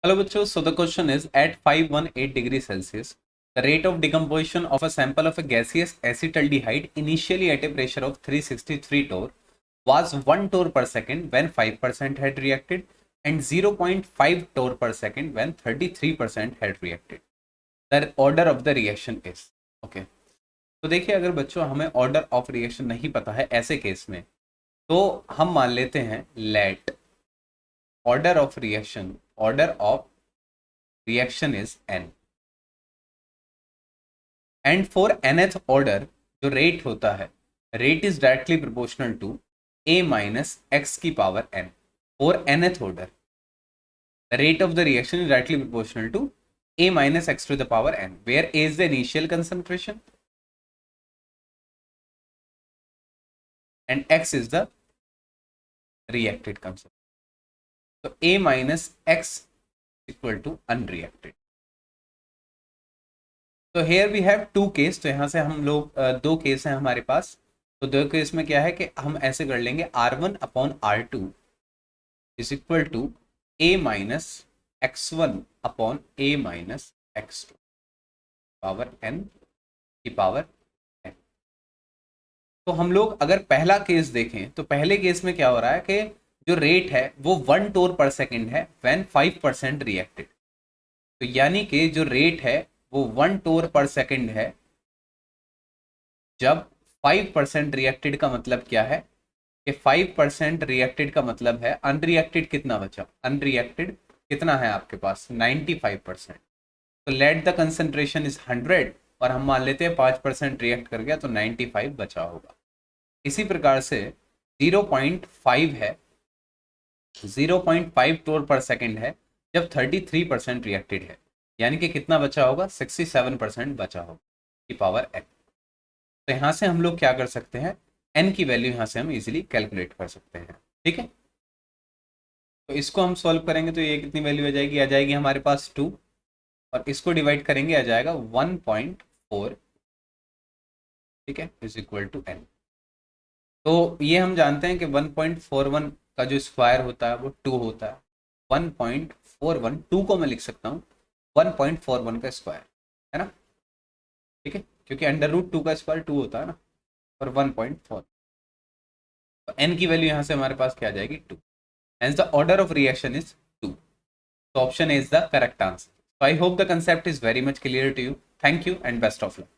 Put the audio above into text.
Hello bachcho, so the question is at 518 degrees Celsius, the rate of decomposition of a sample of a gaseous acetaldehyde initially at a pressure of 363 torr was 1 torr per second when 5% had reacted and 0.5 torr per second when 33% had reacted. The order of the reaction is okay. तो देखिए अगर बच्चों हमें order of reaction नहीं पता है ऐसे case में तो हम मान लेते हैं late order of reaction is n and for nth order जो रेट होता है rate is directly proportional to a minus x की power n for nth order the rate of the reaction is directly proportional to a minus x to the power n where a is the initial concentration and x is the reacted concentration. So a minus x equal to unreacted. तो here we have two case. तो यहाँ से हम लोग दो case हैं हमारे पास. तो दो केस में क्या है कि हम ऐसे कर लेंगे R1 upon R2 is equal to a minus x1 upon a minus x2 power n की पावर n. तो हम लोग अगर पहला केस देखें तो पहले केस में क्या हो रहा है कि जो रेट है वो 1 टोर पर सेकेंड है व्हेन 5% रिएक्टेड. तो यानी कि जो रेट है वो 1 टोर पर सेकेंड है जब 5% रिएक्टेड. का मतलब क्या है कि 5% रिएक्टेड का मतलब है अनरिएक्टेड कितना बचा. अनरिएक्टेड कितना है आपके पास 95%. तो लेट द कंसंट्रेशन इज 100 और हम मान लेते हैं 5% रिएक्ट कर गया तो 95 बचा होगा. इसी प्रकार से 0.5 है 0.5 टोर पर सेकेंड है जब 33% रिएक्टेड है यानी कि कितना बचा होगा 67% बचा होगा की पावर n. तो यहाँ से हम लोग क्या कर सकते हैं n की वैल्यू यहाँ से हम इजीली कैलकुलेट कर सकते हैं. ठीक है. तो इसको हम सॉल्व करेंगे तो ये कितनी वैल्यू आ जाएगी हमारे पास 2 और इसको डिवाइड करेंगे आ जाएगा 1.4. ठीक है इज इक्वल टू n. तो ये हम जानते हैं कि 1.41 का जो स्क्वायर होता है वो 2 होता है. 1.41 2 को मैं लिख सकता हूँ 1.41 का स्क्वायर है ना. ठीक है क्योंकि अंडर रूट 2 का स्क्वायर 2 होता है ना और 1.4. तो n की वैल्यू यहाँ से हमारे पास क्या आ जाएगी 2. Hence the order of reaction is 2. So option A is the correct answer. So I hope the concept is very much clear to you. Thank you and best of luck.